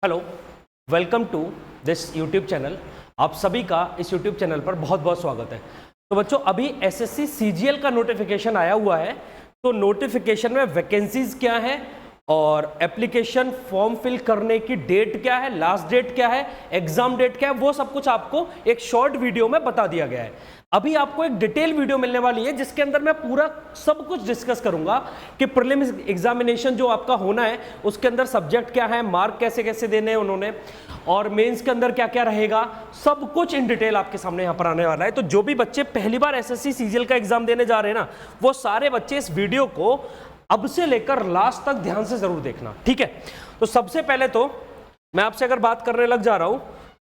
Hello, welcome to this YouTube channel. आप सभी का इस यूट्यूब चैनल पर बहुत बहुत स्वागत है। तो बच्चों, अभी एसएससी सीजीएल का नोटिफिकेशन आया हुआ है। तो नोटिफिकेशन में वैकेंसीज क्या है और एप्लीकेशन फॉर्म फिल करने की डेट क्या है, लास्ट डेट क्या है, एग्जाम डेट क्या है, वो सब कुछ आपको एक शॉर्ट वीडियो में बता दिया गया है। अभी आपको एक डिटेल वीडियो मिलने वाली है जिसके अंदर मैं पूरा सब कुछ डिस्कस करूंगा कि प्रीलिम्स एग्जामिनेशन जो आपका होना है उसके अंदर सब्जेक्ट क्या है, मार्क कैसे कैसे देने हैं उन्होंने, और मेंस के अंदर क्या क्या रहेगा, सब कुछ इन डिटेल आपके सामने यहाँ पर आने वाला है। तो जो भी बच्चे पहली बार एसएससी सीजीएल का एग्जाम देने जा रहे हैं ना, वो सारे बच्चे इस वीडियो को अब से लेकर लास्ट तक ध्यान से जरूर देखना, ठीक है। तो सबसे पहले तो मैं आपसे अगर बात करने लग जा रहा हूं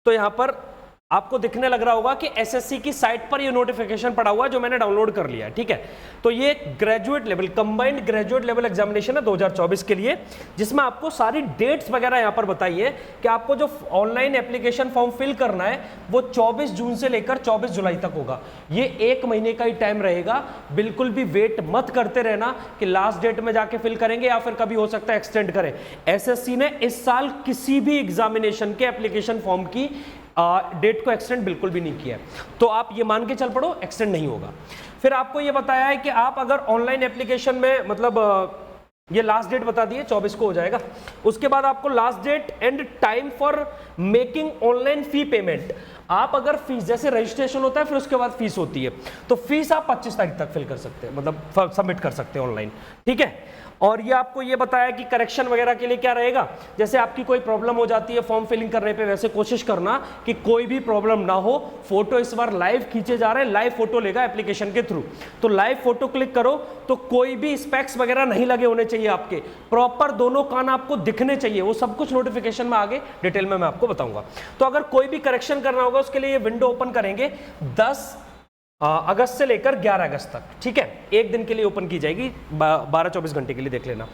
तो यहां पर आपको दिखने लग रहा होगा कि एसएससी की साइट पर ये नोटिफिकेशन पड़ा हुआ है जो मैंने डाउनलोड कर लिया है, ठीक है। तो ये graduate level, combined graduate level examination है 2024 के लिए, जिसमें आपको सारी डेट्स वगैरह यहां पर बताई है कि आपको जो ऑनलाइन एप्लीकेशन फॉर्म फिल करना है वो 24 जून से लेकर 24 जुलाई तक होगा। ये 1 महीने का ही टाइम रहेगा। बिल्कुल भी वेट मत करते रहना कि लास्ट डेट में जाके फिल करेंगे या फिर कभी हो सकता है एक्सटेंड करें। एसएससी ने इस साल किसी भी एग्जामिनेशन के एप्लीकेशन फॉर्म की डेट को एक्सटेंड बिल्कुल भी नहीं किया है। तो आप ये मान के चल पड़ो एक्सटेंड नहीं होगा। फिर आपको ये बताया है कि आप अगर ऑनलाइन एप्लीकेशन में मतलब ये लास्ट डेट बता दी है 24 को हो जाएगा। उसके बाद आपको last date and time for making online fee payment. आप अगर फीस, जैसे रजिस्ट्रेशन होता है फिर उसके बाद फीस होती है, तो फीस आप 25 तारीख तक फिल कर सकते हैं, मतलब सबमिट कर सकते हैं ऑनलाइन, ठीक है। और ये आपको ये बताया कि करेक्शन वगैरह के लिए क्या रहेगा, जैसे आपकी कोई प्रॉब्लम हो जाती है फॉर्म फिलिंग करने पे, वैसे कोशिश करना कि कोई भी प्रॉब्लम ना हो। फोटो इस बार लाइव खींचे जा रहे हैं, लाइव फोटो लेगा एप्लीकेशन के थ्रू, तो लाइव फोटो क्लिक करो तो कोई भी स्पेक्स वगैरह नहीं लगे होने चाहिए आपके, प्रॉपर दोनों कान आपको दिखने चाहिए। वो सब कुछ नोटिफिकेशन में आगे डिटेल में मैं आपको बताऊंगा। तो अगर कोई भी करेक्शन करना होगा उसके लिए ये विंडो ओपन करेंगे 10 अगस्त से लेकर 11 अगस्त तक, ठीक है। एक दिन के लिए ओपन की जाएगी, 12-24 घंटे के लिए, देख लेना।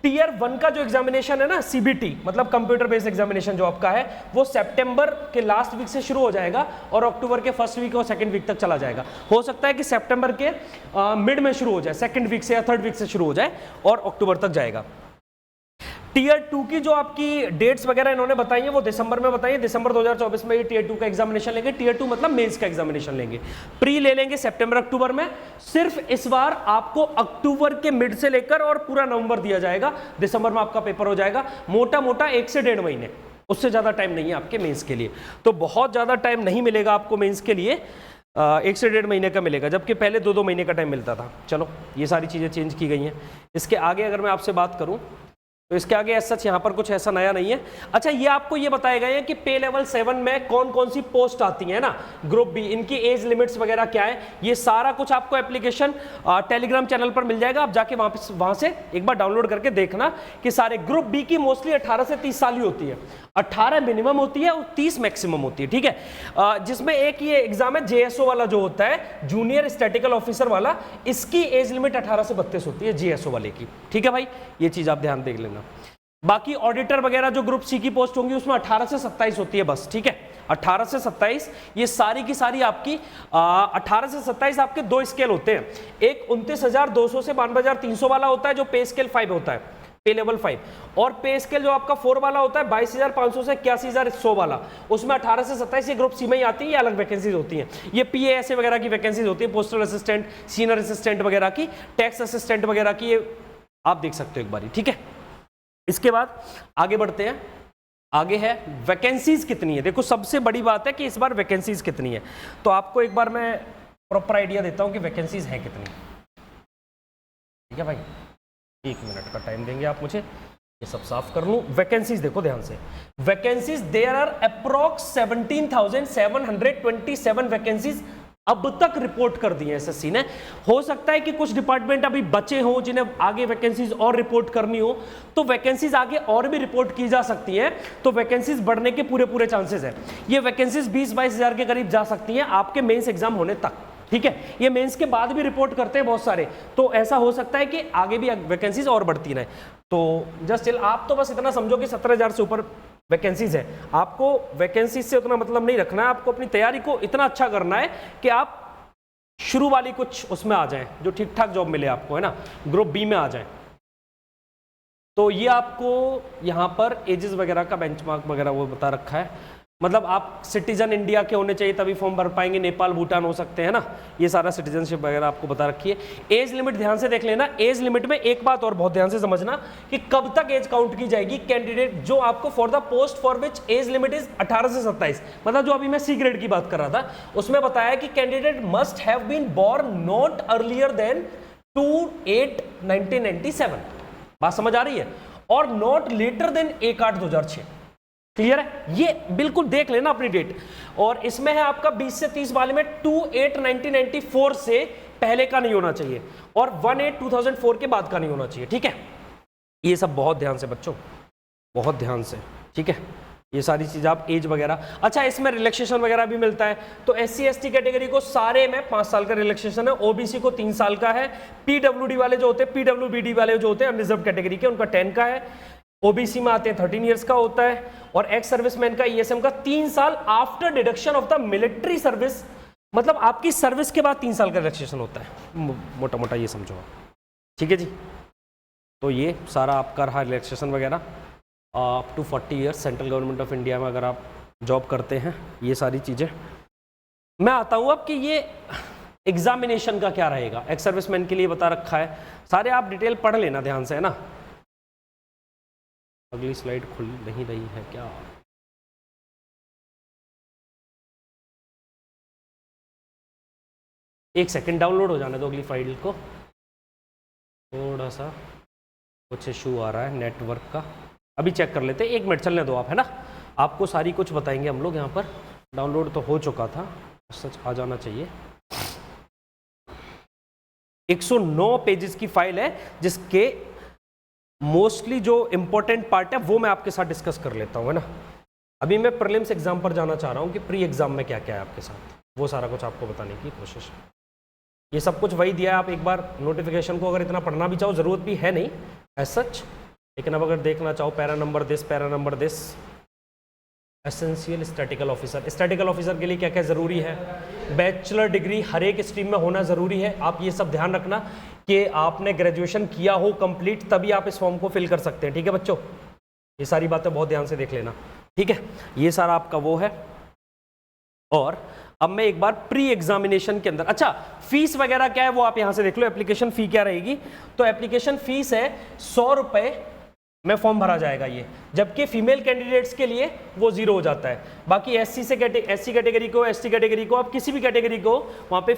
टीयर 1 का जो एग्जामिनेशन है ना, सीबीटी मतलब कंप्यूटर बेस्ड एग्जामिनेशन जो आपका है, वो सितंबर के लास्ट वीक से शुरू हो जाएगा और अक्टूबर के फर्स्ट वीक और सेकंड वीक तक चला जाएगा। हो सकता है कि सितंबर के मिड में शुरू हो जाए, सेकंड वीक से या थर्ड वीक से शुरू हो जाए और अक्टूबर तक जाएगा। टीयर 2 की जो आपकी डेट्स वगैरह इन्होंने बताई है वो दिसंबर में बताई है। दिसंबर 2024 में ये टीयर 2 का एग्जामिनेशन लेंगे। टीयर 2 मतलब मेंस का एग्जामिनेशन लेंगे। प्री ले लेंगे सितंबर अक्टूबर में। सिर्फ इस बार आपको अक्टूबर के मिड से लेकर और पूरा नवंबर दिया जाएगा, दिसंबर में आपका पेपर हो जाएगा। मोटा मोटा 1 से 1.5 महीने, उससे ज्यादा टाइम नहीं है आपके मेंस के लिए। तो बहुत ज्यादा टाइम नहीं मिलेगा आपको मेंस के लिए, 1 से 1.5 महीने का मिलेगा, जबकि पहले 2-2 महीने का टाइम मिलता था। चलो, ये सारी चीजें चेंज की गई हैं। इसके आगे अगर मैं आपसे बात करूं तो इसके आगे सच यहाँ पर कुछ ऐसा नया नहीं है। अच्छा, ये आपको ये बताया गया है कि पे लेवल 7 में कौन कौन सी पोस्ट आती है ना, ग्रुप बी, इनकी एज लिमिट्स वगैरह क्या है, ये सारा कुछ आपको एप्लीकेशन टेलीग्राम चैनल पर मिल जाएगा। आप जाके वहां से एक बार डाउनलोड करके देखना कि सारे ग्रुप बी की मोस्टली 18 से 30 साल ही होती है, 18 मिनिमम होती है और 30 मैक्सिमम होती है, ठीक है। जिसमें एक ये एग्जाम है जेएसओ वाला जो होता है, जूनियर स्टैटिकल ऑफिसर वाला, इसकी एज लिमिट 18 से 32 होती है जेएसओ वाले की, ठीक है भाई। ये चीज आप ध्यान देख लेना। बाकी ऑडिटर वगैरह जो ग्रुप सी की पोस्ट होंगी उसमें 18 से 27 होती है बस, ठीक है। 18 से 27 ये सारी की सारी आपकी 18 से 27 आपके 2 स्केल होते हैं। एक 29,200 से 92,300 वाला होता है जो पे स्केल 5 होता है, पे लेवल 5, और पे स्केल जो आपका 4 वाला होता है 22,500 से 81,100 वाला, उसमें 18 से 27 ये ग्रुप सी में ही आती है। ये अलग वैकेंसीज होती हैं, ये पीएएसए वगैरह की वैकेंसीज होती है, पोस्टल असिस्टेंट, सीनियर असिस्टेंट वगैरह की, टैक्स असिस्टेंट वगैरह की, ये आप देख सकते हो एक बारी, ठीक है। इसके बाद आगे बढ़ते हैं। आगे है वैकेंसीज कितनी है। देखो, सबसे बड़ी बात है कि इस बार वैकेंसीज कितनी है, तो आपको एक बार मैं प्रॉपर आइडिया देता हूं कि वैकेंसीज है कितनी, ठीक है भाई। 1 मिनट का टाइम देंगे आप मुझे, ये सब साफ कर लूं। वैकेंसीज देखो ध्यान से, vacancies there are approx 17,727 vacancies अब तक रिपोर्ट कर दी है एसएससी ने। हो सकता है कि कुछ डिपार्टमेंट अभी बचे हो जिन्हें आगे वैकेंसीज और रिपोर्ट करनी हो, तो वैकेंसीज आगे और भी रिपोर्ट की जा सकती है, तो वैकेंसीज बढ़ने के पूरे चांसेस है। ये वैकेंसीज 20-22 हजार के करीब जा सकती हैं आपके मेंस एग्जाम होने तक, ठीक है। ये मेंस के बाद भी रिपोर्ट करते हैं बहुत सारे, तो ऐसा हो सकता है कि आगे भी वैकेंसीज और बढ़ती रहे। तो जस्ट चिल, आप तो बस इतना समझो कि 17,000 से ऊपर वैकेंसीज है। आपको वैकेंसीज से उतना मतलब नहीं रखना है, आपको अपनी तैयारी को इतना अच्छा करना है कि आप शुरू वाली कुछ उसमें आ जाएं, जो ठीक ठाक जॉब मिले आपको, है ना, ग्रुप बी में आ जाएं। तो ये आपको यहाँ पर एजेस वगैरह का बेंचमार्क वगैरह वो बता रखा है, मतलब आप सिटीजन इंडिया के होने चाहिए तभी फॉर्म भर पाएंगे, नेपाल भूटान हो सकते हैं ना, ये सारा सिटीजनशिप वगैरह आपको बता रखी है। एज लिमिट ध्यान से देख लेना, एज लिमिट में एक बात और बहुत ध्यान से समझना कि कब तक एज काउंट की जाएगी कैंडिडेट जो आपको for the post for which age limit is 18 से 27, मतलब जो अभी मैं सी ग्रेड की बात कर रहा था उसमें बताया कि candidate must have been born not earlier than 2/8/1997, बात समझ आ रही है, और नॉट लेटर देन 1/8/2006। क्लियर है, ये बिल्कुल देख लेना अपनी डेट। और इसमें है आपका 20 से 30 वाले में 2/8/1994 से पहले का नहीं होना चाहिए और 1/8/2004 के बाद का नहीं होना चाहिए। ठीक है, ये सब बहुत ध्यान से बच्चों, बहुत ध्यान से, ठीक है, ये सारी चीज आप एज वगैरह। अच्छा, इसमें रिलैक्सेशन वगैरह भी मिलता है, तो SC ST कैटेगरी को सारे में 5 साल का रिलैक्सेशन है, OBC को 3 साल का है, PWD वाले जो होते हैं, PWBD वाले जो होते हैं अनरिजर्व कैटेगरी के, उनका 10 का है, OBC में आते हैं 13 इयर्स का होता है, और एक्स सर्विसमैन का ESM का 3 साल after deduction of the military service, मतलब आपकी सर्विस के बाद 3 साल का रिलैक्सेशन होता है, मोटा मोटा ये समझो आप। ठीक है जी, तो ये सारा आपका रहा रिलैक्सेशन वगैरह up to 40 years central government of India में अगर आप जॉब करते हैं, ये सारी चीज़ें। मैं आता हूँ अब कि ये एग्जामिनेशन का क्या रहेगा, एक्स सर्विसमैन के लिए बता रखा है, सारे आप डिटेल पढ़ लेना ध्यान से, है ना। अगली स्लाइड खुल नहीं रही है क्या? एक सेकंड, डाउनलोड हो जाने दो अगली फाइल को, थोड़ा सा कुछ इशू आ रहा है नेटवर्क का, अभी चेक कर लेते हैं, 1 मिनट चलने दो आप, है ना। आपको सारी कुछ बताएंगे हम लोग। यहाँ पर डाउनलोड तो हो चुका था, सच आ जाना चाहिए। 109 पेजेस की फाइल है जिसके मोस्टली जो इंपॉर्टेंट पार्ट है वो मैं आपके साथ डिस्कस कर लेता हूँ, है ना। अभी मैं प्रीलिम्स एग्जाम पर जाना चाह रहा हूँ कि प्री एग्जाम में क्या क्या है आपके साथ, वो सारा कुछ आपको बताने की कोशिश। ये सब कुछ वही दिया है, आप एक बार नोटिफिकेशन को अगर इतना पढ़ना भी चाहो, ज़रूरत भी है नहीं एज सच, लेकिन अब अगर देखना चाहो para number this essential statistical officer, statistical officer के लिए क्या क्या ज़रूरी है, बैचलर डिग्री हर एक स्ट्रीम में होना ज़रूरी है। आप ये सब ध्यान रखना कि आपने ग्रेजुएशन किया हो कंप्लीट, तभी आप इस फॉर्म को फिल कर सकते हैं। ठीक है बच्चों, ये सारी बातें बहुत ध्यान से देख लेना। ठीक है, ये सारा आपका वो है। और अब मैं एक बार प्री एग्जामिनेशन के अंदर, अच्छा फीस वगैरह क्या है वो आप यहां से देख लो, एप्लीकेशन फी क्या रहेगी। तो एप्लीकेशन फीस है 100 रुपये में फॉर्म भरा जाएगा ये, जबकि फीमेल कैंडिडेट्स के लिए वो 0 हो जाता है। बाकी SC कैटेगरी को, ST कैटेगरी को, आप किसी भी कैटेगरी को वहाँ पे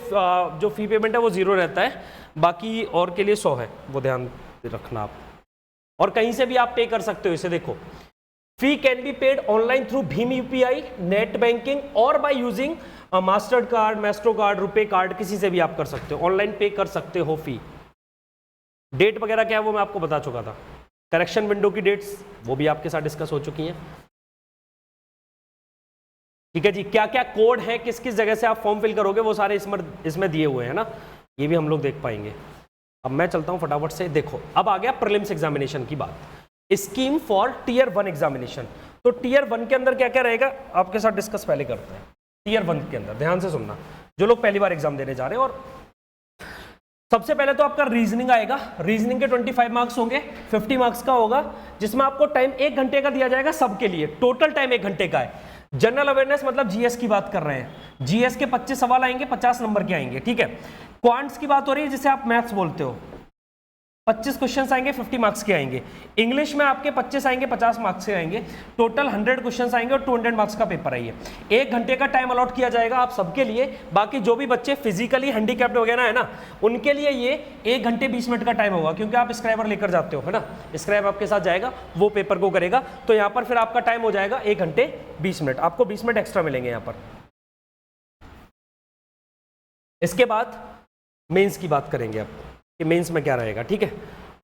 जो फी पेमेंट है वो 0 रहता है, बाकी और के लिए 100 है, वो ध्यान रखना आप। और कहीं से भी आप पे कर सकते हो इसे, देखो fee can be paid online through भीम UPI, नेट बैंकिंग और by using Mastercard, Maestro card, RuPay card, किसी से भी आप कर सकते हो, ऑनलाइन पे कर सकते हो फी। डेट वगैरह क्या है वो मैं आपको बता चुका था। करेक्शन विंडो की डेट्स वो भी आपके साथ डिस्कस हो चुकी हैं। ठीक है जी, क्या क्या कोड है, किस किस जगह से आप फॉर्म फिल करोगे, वो सारे इसमें दिए हुए हैं ना, ये भी हम लोग देख पाएंगे। अब मैं चलता हूं फटाफट से, देखो अब आ गया प्रीलिम्स एग्जामिनेशन की बात, स्कीम फॉर टियर 1 एग्जामिनेशन। तो टियर 1 के अंदर क्या क्या रहेगा आपके साथ डिस्कस पहले करते हैं। टियर 1 के अंदर ध्यान से सुनना, जो लोग पहली बार एग्जाम देने जा रहे हैं। और सबसे पहले तो आपका रीजनिंग आएगा, रीजनिंग के 25 मार्क्स होंगे, 50 मार्क्स का होगा, जिसमें आपको टाइम 1 घंटे का दिया जाएगा सबके लिए, टोटल टाइम 1 घंटे का है। जनरल अवेयरनेस मतलब GS की बात कर रहे हैं, GS के 25 सवाल आएंगे, 50 नंबर के आएंगे। ठीक है, क्वांट्स की बात हो रही है जिसे आप मैथ्स बोलते हो, 25 क्वेश्चंस आएंगे, 50 मार्क्स के आएंगे। इंग्लिश में आपके 25 आएंगे, 50 मार्क्स के आएंगे, टोटल 100 क्वेश्चंस आएंगे और 200 मार्क्स का पेपर आएगा। 1 घंटे का टाइम अलॉट किया जाएगा आप सबके लिए। बाकी जो भी बच्चे फिजिकली हैंडीकैप्ड वगैरह है ना, उनके लिए ये 1 घंटे 20 मिनट का टाइम होगा, क्योंकि आप स्क्राइबर लेकर जाते हो, है ना, स्क्राइब आपके साथ जाएगा, वो पेपर को करेगा। तो यहाँ पर फिर आपका टाइम हो जाएगा 1 घंटे 20 मिनट, आपको 20 मिनट एक्स्ट्रा मिलेंगे यहाँ पर। इसके बाद मेंस की बात करेंगे अब कि मेंस में क्या रहेगा। ठीक है,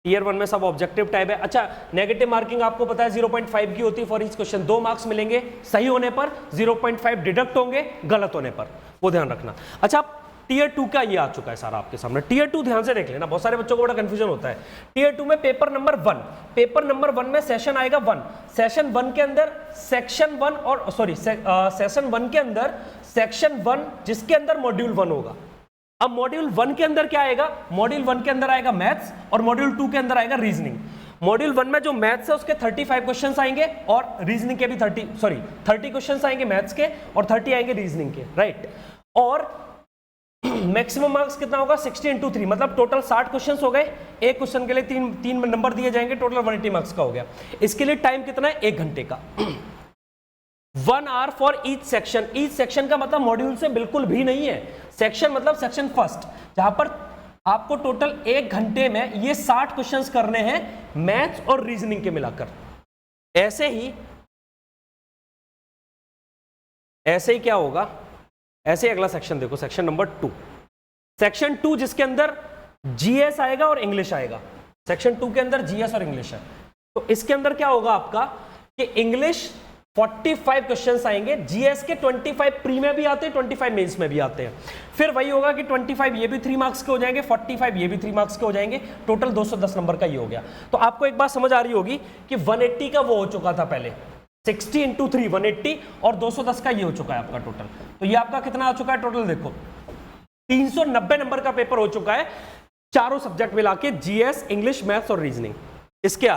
टियर 1 में सब ऑब्जेक्टिव टाइप है। अच्छा, नेगेटिव मार्किंग आपको पता है 0.5 की होती है फॉर ईच क्वेश्चन, 2 मार्क्स मिलेंगे सही होने पर, 0.5 डिडक्ट होंगे गलत होने पर, वो ध्यान रखना। अच्छा, टियर 2 का ये आ चुका है सारा आपके सामने। टियर 2 ध्यान से देख लेना, बहुत सारे बच्चों को बड़ा कंफ्यूजन होता है। टियर 2 में पेपर नंबर 1, पेपर नंबर 1 में सेशन आएगा 1, सेशन 1 के अंदर सेक्शन 1 और सेशन 1 के अंदर सेक्शन 1 जिसके अंदर मॉड्यूल 1 होगा। अब मॉड्यूल 1 के अंदर क्या आएगा, मॉड्यूल 1 के अंदर आएगा मैथ्स और मॉड्यूल 2 के अंदर आएगा रीजनिंग। मॉड्यूल 1 में जो मैथ्स है उसके 35 क्वेश्चंस आएंगे और रीजनिंग के भी 30 क्वेश्चंस आएंगे मैथ्स के और 30 आएंगे रीजनिंग के, राइट। और मैक्सिमम मार्क्स कितना होगा 60 × 3, मतलब टोटल 60 क्वेश्चंस हो गए। एक क्वेश्चन के लिए तीन नंबर दिए जाएंगे, टोटल 180 मार्क्स का हो गया। इसके लिए टाइम कितना है, 1 घंटे का। 1 hour for each section. Each section का मतलब मॉड्यूल से बिल्कुल भी नहीं है, सेक्शन मतलब सेक्शन फर्स्ट, जहां पर आपको टोटल 1 घंटे में ये 60 क्वेश्चंस करने हैं मैथ्स और रीजनिंग के मिलाकर। ऐसे ही क्या होगा, ऐसे ही अगला सेक्शन देखो, सेक्शन नंबर 2। सेक्शन 2 जिसके अंदर जीएस आएगा और इंग्लिश आएगा। सेक्शन 2 के अंदर जीएस और इंग्लिश है। तो इसके अंदर क्या होगा आपका कि इंग्लिश 45 क्वेश्चंस आएंगे, जीएस के 25 प्री में भी आते हैं, 25 मेंस में भी आते हैं। फिर वही होगा कि 25 ये भी 3 मार्क्स के हो जाएंगे, 45 ये भी 3 मार्क्स के हो जाएंगे, टोटल 210 नंबर का ये हो गया। तो आपको एक बात समझ आ रही होगी कि 180 का वो हो चुका था पहले, 60 × 3 180 और 210 का ये हो चुका है आपका टोटल। तो ये आपका कितना आ चुका है टोटल, देखो 390 नंबर का पेपर हो चुका है, चारों सब्जेक्ट मिला के, जीएस, इंग्लिश, मैथ्स और रीजनिंग। इसके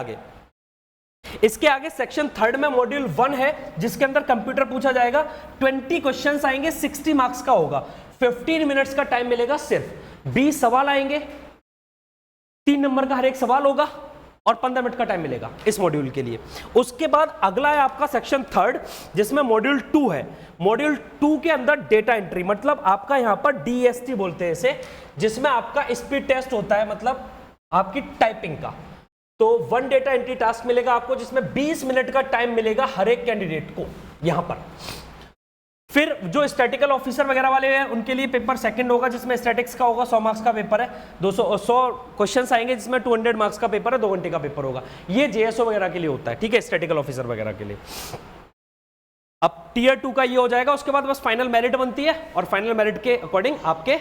आगे सेक्शन 3 में मॉड्यूल 1 है जिसके अंदर कंप्यूटर पूछा जाएगा। 20 क्वेश्चंस आएंगे, 60 मार्क्स का होगा, 15 मिनट्स का टाइम मिलेगा सिर्फ। 20 सवाल आएंगे, 3 नंबर का हर एक सवाल होगा और 15 मिनट का टाइम मिलेगा इस मॉड्यूल के लिए। उसके बाद अगला है आपका सेक्शन 3 जिसमें मॉड्यूल 2 है। मॉड्यूल 2 के अंदर डेटा एंट्री, मतलब आपका यहां पर डीएसटी बोलते हैं इसे, जिसमें आपका स्पीड टेस्ट होता है, मतलब आपकी टाइपिंग का। तो 1 डेटा एंट्री टास्क मिलेगा आपको जिसमें 20 मिनट का टाइम मिलेगा हर एक कैंडिडेट को यहां पर। फिर जो स्टैटिकल ऑफिसर वगैरह वाले हैं उनके लिए पेपर सेकंड होगा जिसमें स्टैटिक्स का होगा, 100 मार्क्स का पेपर है, 100 क्वेश्चंस आएंगे जिसमें 200 मार्क्स का पेपर है, 2 घंटे का पेपर होगा। ये जेएसओ वगैरह के लिए होता है, ठीक है, स्टैटिकल ऑफिसर वगैरह के लिए। अब टियर 2 का ये हो जाएगा, उसके बाद बस फाइनल मेरिट बनती है और फाइनल मेरिट के अकॉर्डिंग आपके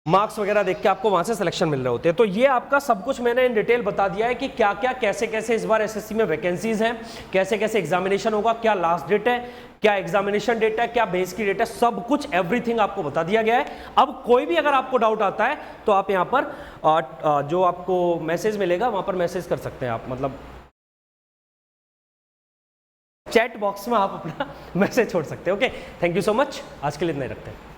मार्क्स वगैरह देख के आपको वहां से सिलेक्शन मिल रहे होते हैं। तो ये आपका सब कुछ मैंने इन डिटेल बता दिया है कि क्या क्या कैसे कैसे इस बार एसएससी में वैकेंसीज हैं, कैसे कैसे एग्जामिनेशन होगा, क्या लास्ट डेट है, क्या एग्जामिनेशन डेट है, क्या बेस की डेट है, सब कुछ एवरीथिंग आपको बता दिया गया है। अब कोई भी अगर आपको डाउट आता है तो आप यहाँ पर जो आपको मैसेज मिलेगा वहां पर मैसेज कर सकते हैं आप, मतलब चैट बॉक्स में आप अपना मैसेज छोड़ सकते हैं। Okay, thank you so much, आज के लिए इतना ही रखते हैं।